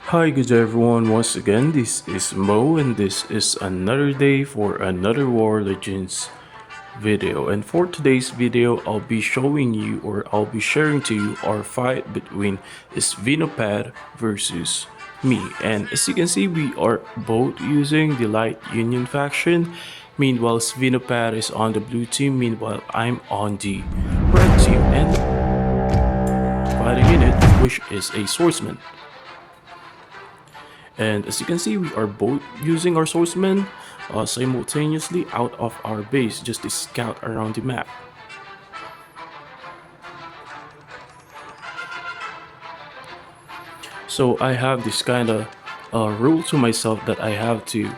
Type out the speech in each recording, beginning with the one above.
Hi, good day everyone. Once again, this is Mo, and this is another day for another War Legends video. And for today's video, I'll be showing you, or I'll be sharing to you, our fight between Svinopad versus me. And as you can see, we are both using the Light Union faction. Meanwhile, Svinopad is on the blue team. Meanwhile, I'm on the red team, and fighting in it, which is a swordsman. And as you can see, we are both using our swordsmen simultaneously out of our base just to scout around the map. So I have this kind of rule to myself that I have to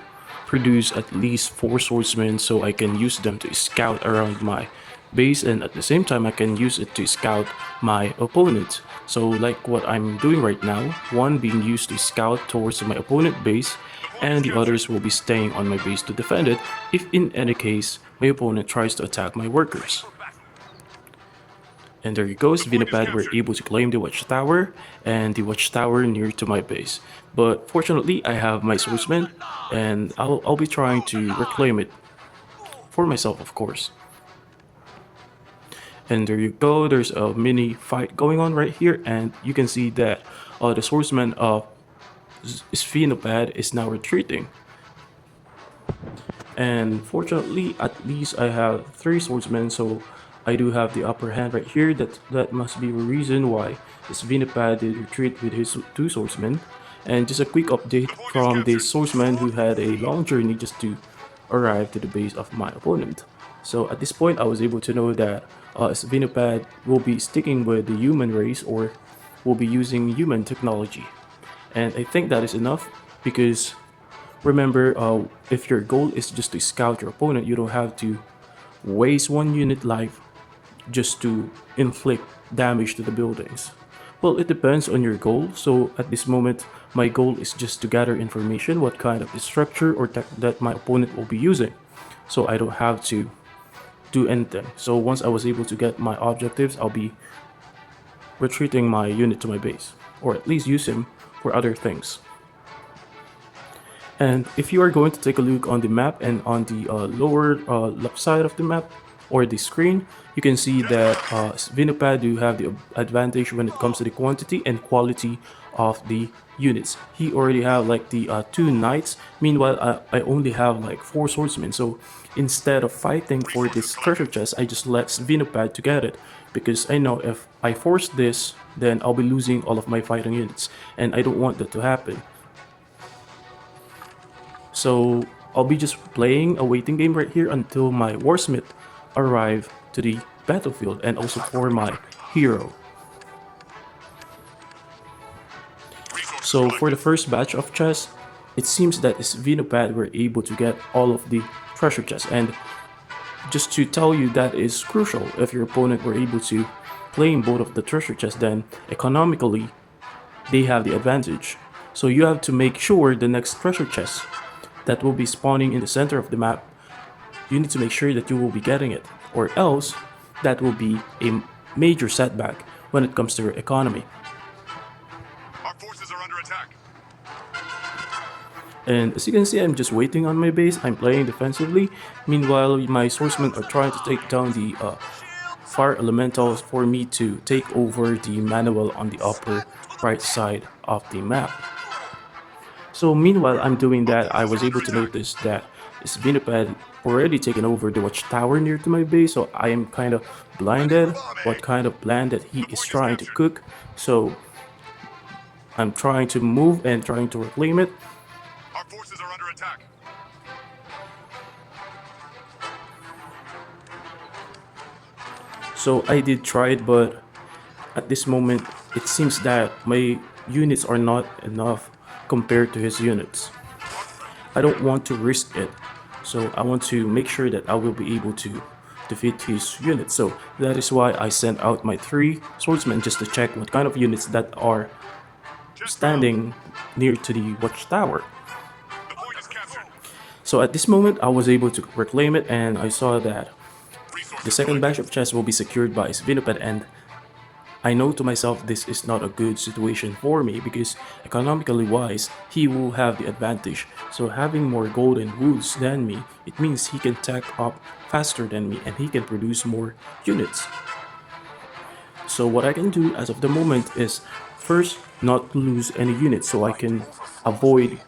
produce at least 4 swordsmen so I can use them to scout around my base, and at the same time I can use it to scout my opponent. So like what I'm doing right now, one being used to scout towards my opponent base, and the others will be staying on my base to defend it if in any case my opponent tries to attack my workers. And there you go, Svinopad were able to claim the watchtower and the watchtower near to my base. But fortunately, I have my swordsman, and I'll be trying to reclaim it for myself, of course. And there you go, there's a mini fight going on right here, and you can see that the swordsman of Svinopad is now retreating. And fortunately, at least I have 3 swordsmen, so I do have the upper hand right here. That must be the reason why Svinopad did retreat with his 2 swordsmen. And just a quick update from the swordsman who had a long journey just to arrive to the base of my opponent. So at this point, I was able to know that Svinopad will be sticking with the human race, or will be using human technology. And I think that is enough because remember, if your goal is just to scout your opponent, you don't have to waste 1 unit life just to inflict damage to the buildings. Well, it depends on your goal. So at this moment, my goal is just to gather information what kind of structure or tech that my opponent will be using. So I don't have to do anything. So once I was able to get my objectives, I'll be retreating my unit to my base, or at least use him for other things. And if you are going to take a look on the map and on the lower left side of the map or the screen, you can see that Svinopad do have the advantage when it comes to the quantity and quality of the units. He already have like the 2 knights, meanwhile I only have like 4 swordsmen. So instead of fighting for this treasure chest, I just let Svinopad to get it, because I know if I force this, then I'll be losing all of my fighting units, and I don't want that to happen. So I'll be just playing a waiting game right here until my warsmith arrive to the battlefield, and also for my hero. So for the first batch of chests, it seems that Svinopad were able to get all of the treasure chests, and just to tell you, that is crucial. If your opponent were able to claim both of the treasure chests, then economically they have the advantage. So you have to make sure the next treasure chest that will be spawning in the center of the map, you need to make sure that you will be getting it, or else that will be a major setback when it comes to your economy. Our forces are under attack. And as you can see, I'm just waiting on my base. I'm playing defensively. Meanwhile, my swordsmen are trying to take down the fire elementals for me to take over the manual on the upper right side of the map. So meanwhile I'm doing that, I was able to notice that Svinopad already taken over the watchtower near to my base, so I am kind of blinded what kind of plan that he is trying to cook. So I'm trying to move and trying to reclaim it. Our forces are under attack. So I did try it, but at this moment it seems that my units are not enough compared to his units. I don't want to risk it, so I want to make sure that I will be able to defeat his units. So that is why I sent out my 3 swordsmen just to check what kind of units that are standing near to the watchtower. The point is captured. So at this moment I was able to reclaim it, and I saw that the Resources second collected. batch of chests will be secured by Svinopad, and I know to myself this is not a good situation for me because economically wise, he will have the advantage. So having more gold and woods than me, it means he can tech up faster than me and he can produce more units. So what I can do as of the moment is first not lose any units so I can avoid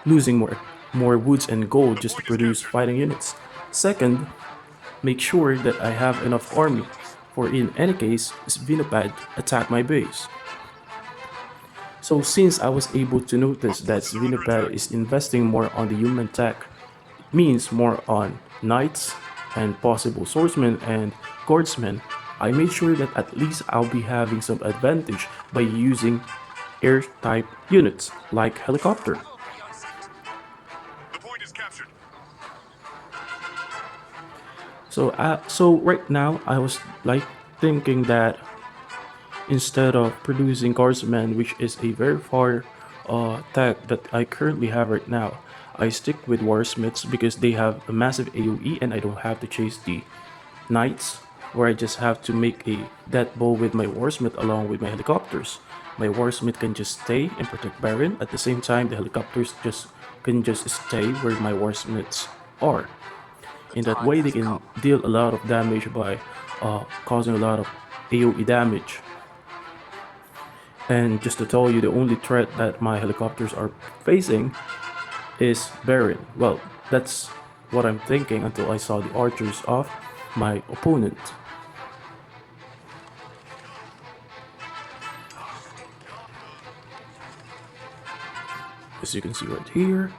losing more woods and gold just to Point is produce captured. fighting units. Second, make sure that I have enough army, for in any case, Svinopad attack my base. So since I was able to notice that Forces are under Svinopad attack. is investing more on the human tech, it means more on knights and possible swordsmen and guardsmen, I made sure that at least I'll be having some advantage by using air type units like helicopter. The point is captured. So right now I was like thinking that instead of producing guardsmen, which is a very far tech that I currently have right now, I stick with warsmiths because they have a massive AoE and I don't have to chase the knights, where I just have to make a death bow with my warsmith along with my helicopters. My warsmith can just stay and protect Baron. At the same time, the helicopters just can just stay where my warsmiths are. In that way, they can deal a lot of damage by causing a lot of AoE damage. And just to tell you, the only threat that my helicopters are facing is Baron. Well, that's what I'm thinking until I saw the archers of my opponent. As you can see right here,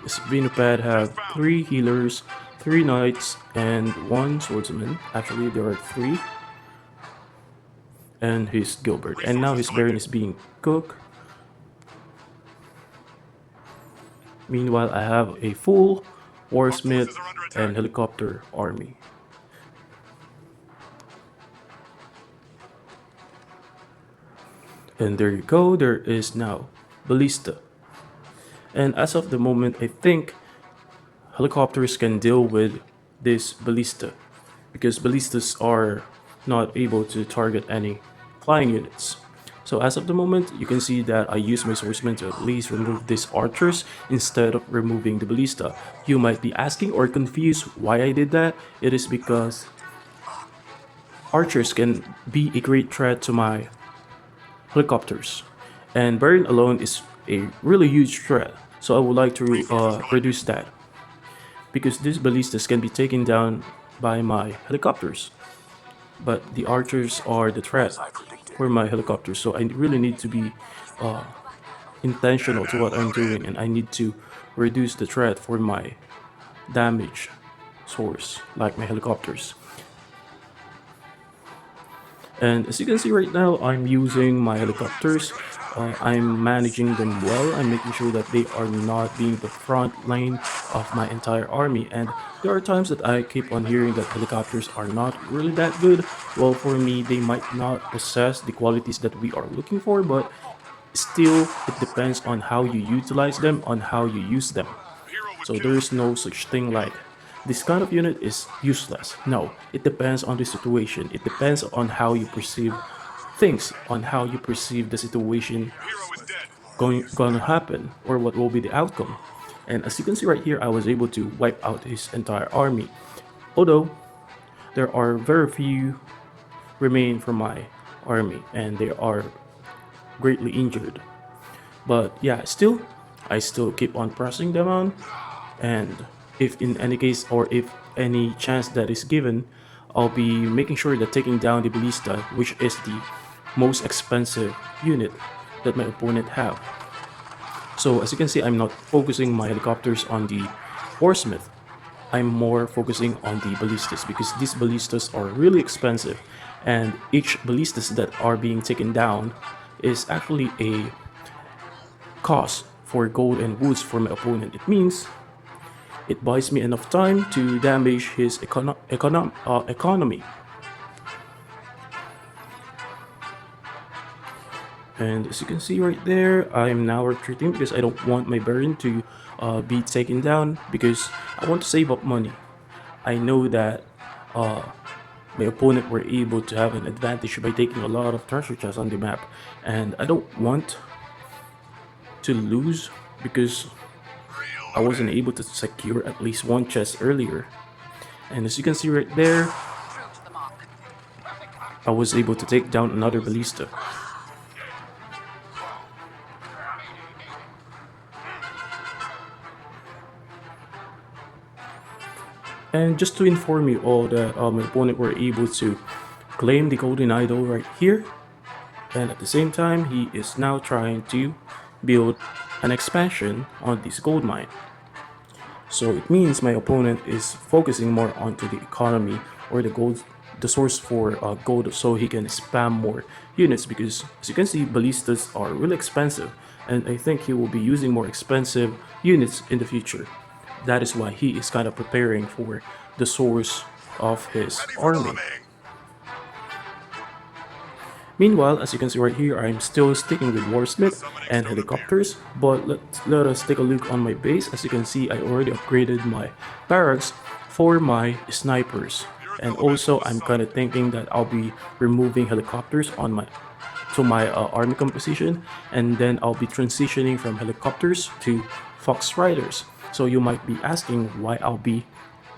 this Venopad Just have found. 3 healers, 3 knights, and 1 swordsman. Actually, there are 3. And his Gilbert. And now Resources his Baron collected. is being cooked. Meanwhile, I have a full Our warsmith forces are under and attack. helicopter army. And there you go, there is now Ballista. And as of the moment, I think helicopters can deal with this Ballista because Ballistas are not able to target any flying units. So as of the moment, you can see that I use my swordsman to at least remove these archers instead of removing the ballista. You might be asking or confused why I did that. It is because archers can be a great threat to my helicopters. And Baron alone is a really huge threat. So I would like to Resources collected. reduce that. Because these ballistas can be taken down by my helicopters. But the archers are the threat for my helicopters. So I really need to be intentional to what I'm Loaded. doing, and I need to reduce the threat for my damage source, like my helicopters. And as you can see right now, I'm using my helicopters. I'm managing them well. I'm making sure that they are not being the front line of my entire army. And there are times that I keep on hearing that helicopters are not really that good. Well, for me, they might not possess the qualities that we are looking for, but still, it depends on how you utilize them, on how you use them. Hero was So there killed. is no such thing like this kind of unit is useless. No, it depends on the situation. It depends on how you perceive things, on how you perceive the situation Hero is dead. gonna happen or what will be the outcome. And as you can see right here, I was able to wipe out his entire army. Although there are very few remain from my army and they are greatly injured. But yeah, still, I still keep on pressing them on. And if in any case or if any chance that is given, I'll be making sure that taking down the ballista, which is the most expensive unit that my opponent have. So as you can see, I'm not focusing my helicopters on the warsmith. I'm more focusing on the ballistas because these ballistas are really expensive, and each ballistas that are being taken down is actually a cost for gold and woods for my opponent. It means it buys me enough time to damage his economy. And as you can see right there, I'm now retreating because I don't want my Baron to be taken down because I want to save up money. I know that my opponent were able to have an advantage by taking a lot of treasure chests on the map, and I don't want to lose because I wasn't able to secure at least one chest earlier. And as you can see right there, I was able to take down another ballista. And just to inform you all that my opponent were able to claim the golden idol right here, and at the same time he is now trying to build an expansion on this gold mine. So it means my opponent is focusing more onto the economy or the source for gold, so he can spam more units, because as you can see, ballistas are really expensive, and I think he will be using more expensive units in the future. That is why he is kind of preparing for the source of his Ready for army. bombing. Meanwhile, as you can see right here, I'm still sticking with Warsmith and helicopters, but let us take a look on my base. As you can see, I already upgraded my barracks for my snipers. And also, I'm kind of thinking that I'll be removing helicopters on my army composition, and then I'll be transitioning from helicopters to Fox Riders. So you might be asking why I'll be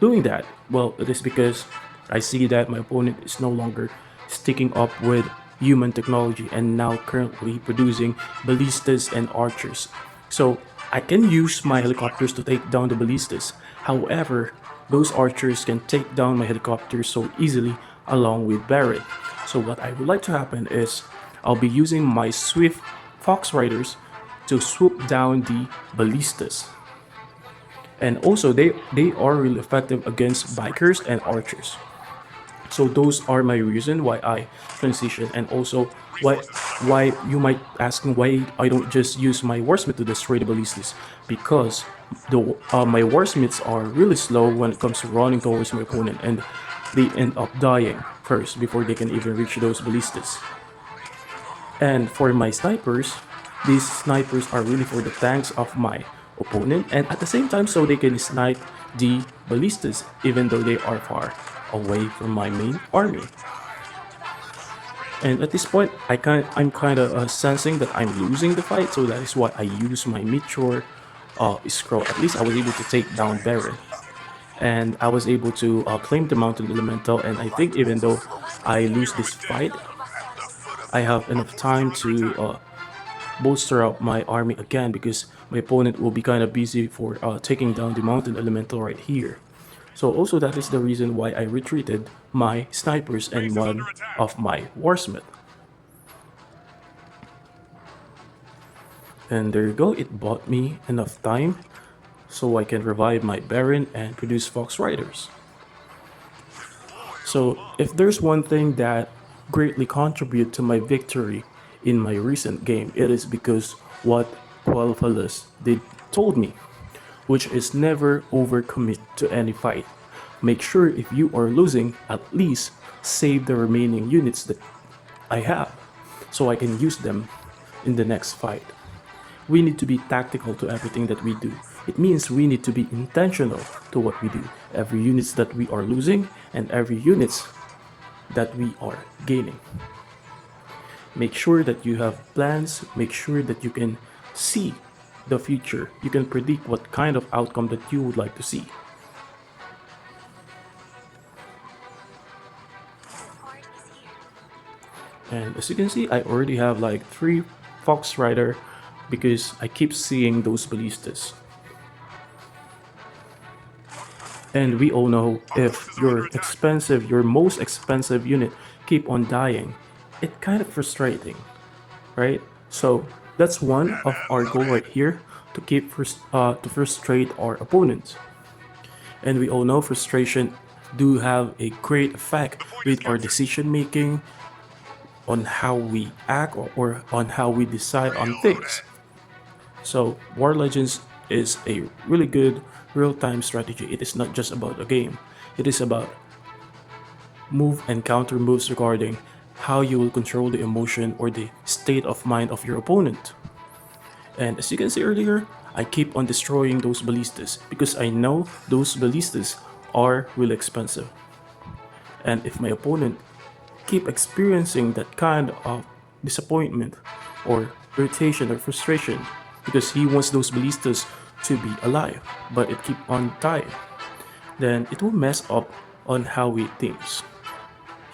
doing that. Well, it is because I see that my opponent is no longer sticking up with human technology and now currently producing ballistas and archers. So I can use my helicopters to take down the ballistas. However, those archers can take down my helicopters so easily along with Barret. So what I would like to happen is I'll be using my swift Fox Riders to swoop down the ballistas. And also they are really effective against bikers and archers. So those are my reason why I transition, and also why you might asking why I don't just use my warsmith to destroy the ballistas, because my warsmiths are really slow when it comes to running towards my opponent, and they end up dying first before they can even reach those ballistas. And for my snipers, these snipers are really for the tanks of my opponent, and at the same time so they can snipe the ballistas even though they are far away from my main army. And at this point, I'm kind of sensing that I'm losing the fight, so that is why I use my Meteor scroll. At least I was able to take down Baron, and I was able to claim the Mountain Elemental. And I think even though I lose this fight, I have enough time to bolster up my army again, because my opponent will be kind of busy for taking down the Mountain Elemental right here. So also that is the reason why I retreated my snipers and one of my warsmith. And there you go, it bought me enough time so I can revive my Baron and produce Fox Riders. So if there's one thing that greatly contributed to my victory in my recent game, it is because what Quel'Thalas did told me, which is never overcommit to any fight. Make sure if you are losing, at least save the remaining units that I have so I can use them in the next fight. We need to be tactical to everything that we do. It means we need to be intentional to what we do. Every units that we are losing and every units that we are gaining. Make sure that you have plans, make sure that you can see the future. You can predict what kind of outcome that you would like to see. And as you can see, I already have like 3 Fox Rider because I keep seeing those ballistas. And we all know if your most expensive unit keep on dying, it's kind of frustrating, right? So that's one of our goal right here, to to frustrate our opponents. And we all know frustration do have a great effect with our decision making, on how we act, or on how we decide on things. So War Legends is a really good real-time strategy. It is not just about a game. It is about move and counter moves regarding how you will control the emotion or the state of mind of your opponent. And as you can see earlier, I keep on destroying those ballistas because I know those ballistas are really expensive. And if my opponent keep experiencing that kind of disappointment or irritation or frustration because he wants those ballistas to be alive, but it keep on dying, then it will mess up on how he thinks.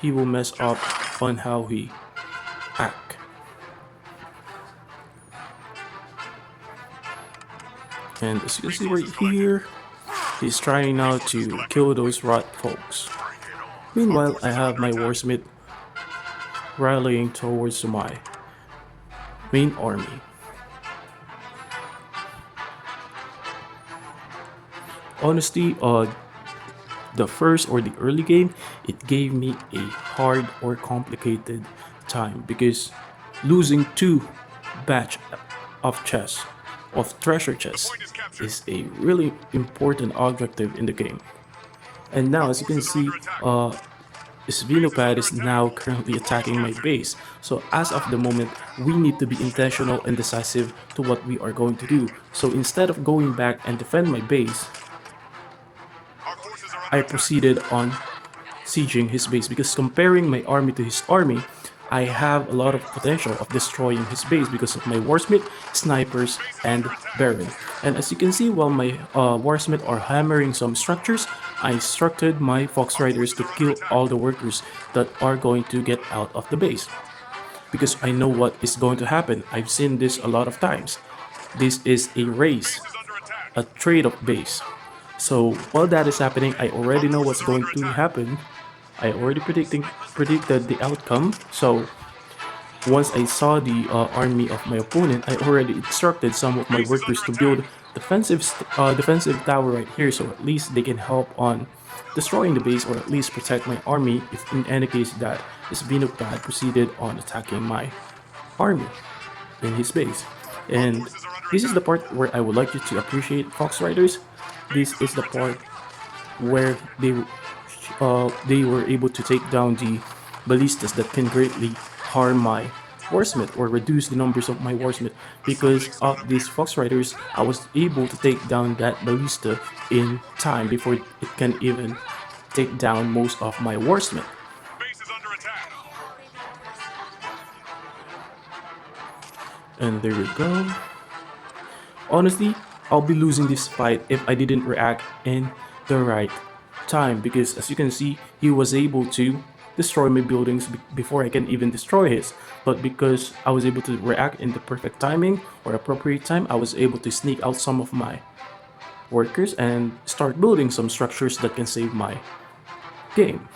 He will mess up on how he act. And as you can see right here, he's trying now to kill those rat folks. Meanwhile, I have my warsmith rallying towards my main army. Honestly, the first or the early game, it gave me a hard or complicated time because losing two batch of chests, of treasure chests, Point is captured. is a really important objective in the game. And now, as you can see, Svinopad is now currently attacking my base. So as of the moment, we need to be intentional and decisive to what we are going to do. So instead of going back and defend my base, Our forces are I under attack. proceeded on sieging his base because comparing my army to his army, I have a lot of potential of destroying his base because of my warsmith, snipers, and baron. And as you can see, while my warsmith are hammering some structures, I instructed my fox riders to kill all the workers that are going to get out of the base because I know what is going to happen. I've seen this a lot of times. This is a race, Base is under attack. a trade-off base. So while that is happening, I already know what's going to happen. I already predicted the outcome. So once I saw the army of my opponent, I already instructed some of my workers to build defensive tower right here, so at least they can help on destroying the base or at least protect my army if in any case that Svinopad proceeded on attacking my army in his base. And this is the part where I would like you to appreciate Fox Riders. This is the part where they were able to take down the ballistas that can greatly harm my warsmith or reduce the numbers of my warsmith. Because of these fox riders, I was able to take down that ballista in time before it can even take down most of my warsmith. Base is under attack. And there we go. Honestly, I'll be losing this fight if I didn't react in the right time, because as you can see, he was able to destroy my buildings before I can even destroy his. But because I was able to react in the perfect timing or appropriate time, I was able to sneak out some of my workers and start building some structures that can save my game.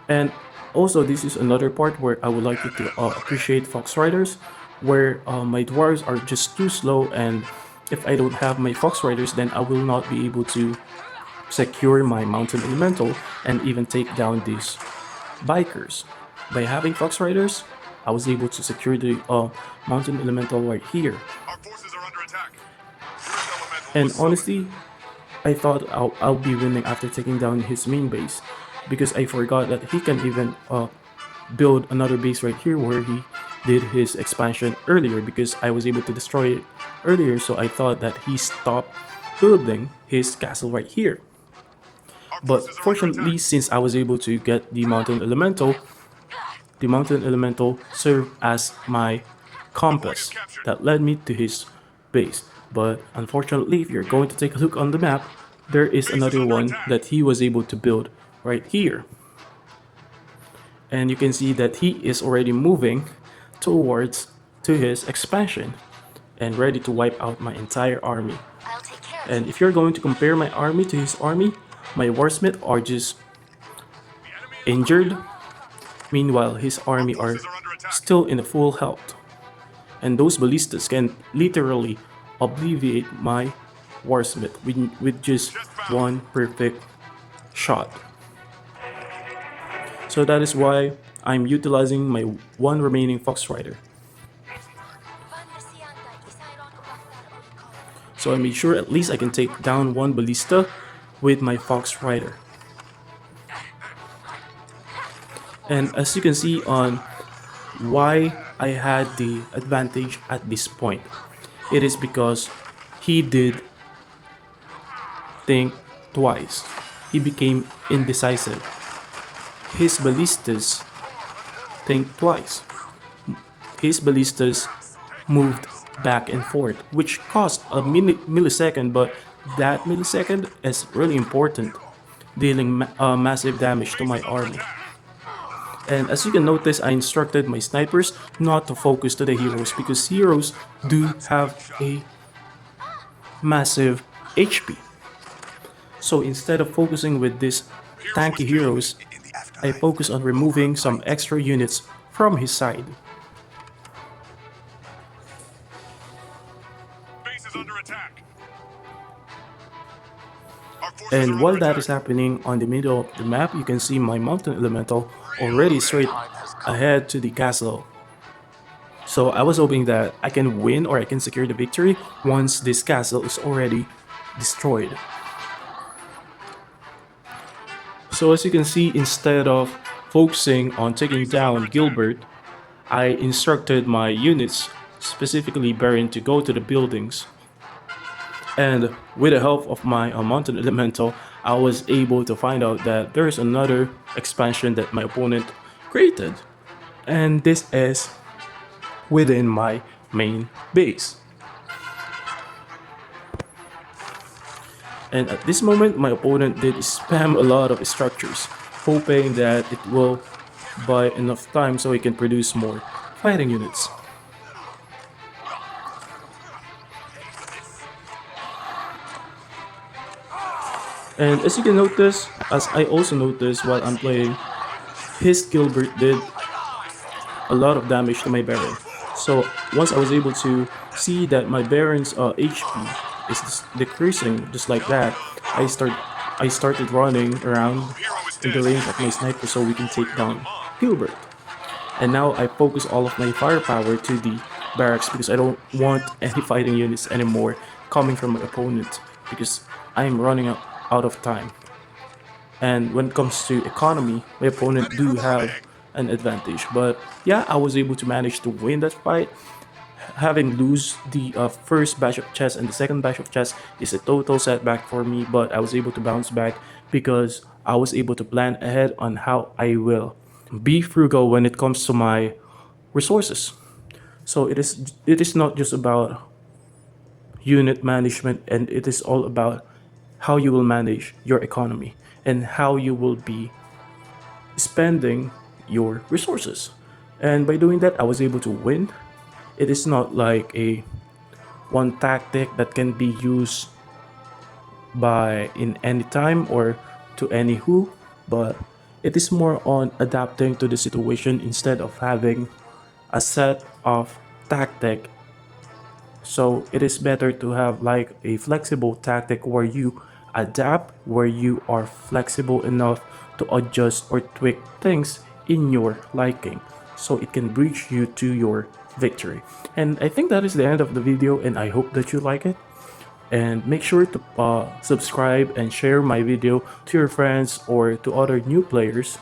And also, this is another part where I would like you to appreciate Fox Riders, where my dwarves are just too slow, and if I don't have my Fox Riders, then I will not be able to secure my Mountain Elemental and even take down these bikers. By having Fox Riders, I was able to secure the Mountain Elemental right here. Our forces are under attack. Earth elemental And was summoned. honestly, I thought I'll be winning after taking down his main base, because I forgot that he can even build another base right here where he did his expansion earlier, because I was able to destroy it earlier, so I thought that he stopped building his castle right here. Our But forces are under fortunately, attack. since I was able to get the Mountain Elemental served as my compass that led me to his base. But unfortunately, if you're going to take a look on the map, there is another one that he was able to build right here. And you can see that he is already moving towards to his expansion and ready to wipe out my entire army. I'll take care of And if you're going to compare my army to his army, my warsmith are just injured. Meanwhile, his army are still in a full health. And those ballistas can literally obliterate my warsmith with just one perfect shot. So that is why I'm utilizing my one remaining Fox Rider. So I made sure at least I can take down one ballista with my Fox Rider. And as you can see on why I had the advantage at this point, it is because he did think twice. He became indecisive his ballistas think twice. His ballistas moved back and forth, which cost a millisecond, but that millisecond is really important, dealing massive damage to my army. And as you can notice, I instructed my snipers not to focus to the heroes because heroes do have a massive HP. So instead of focusing with these tanky heroes, I focus on removing some extra units from his side. Base is under attack. Our forces And are while under that is attack. happening on the middle of the map, you can see my mountain elemental already straight ahead to the castle. So I was hoping that I can win or I can secure the victory once this castle is already destroyed. So as you can see, instead of focusing on taking down Gilbert, I instructed my units, specifically Baron, to go to the buildings. And with the help of my mountain elemental, I was able to find out that there's another expansion that my opponent created. And this is within my main base. And at this moment, my opponent did spam a lot of structures, hoping that it will buy enough time so he can produce more fighting units. And as you can notice, as I also noticed while I'm playing, his Gilbert did a lot of damage to my Baron. So once I was able to see that my Baron's HP is decreasing just like that, I started running around in the range of my sniper so we can take down Gilbert. And now I focus all of my firepower to the barracks because I don't want any fighting units anymore coming from my opponent because I'm running out of time. And when it comes to economy, my opponent do have an advantage. But yeah, I was able to manage to win that fight. Having lose the first batch of chess and the second batch of chess is a total setback for me, but I was able to bounce back because I was able to plan ahead on how I will be frugal when it comes to my resources. So it is not just about unit management, and it is all about how you will manage your economy and how you will be spending your resources. And by doing that, I was able to win. It is not like a one tactic that can be used by in any time or to any who, but it is more on adapting to the situation instead of having a set of tactic. So it is better to have like a flexible tactic where you adapt, where you are flexible enough to adjust or tweak things in your liking so it can bridge you to your victory. And I think that is the end of the video, and I hope that you like it. And make sure to subscribe and share my video to your friends or to other new players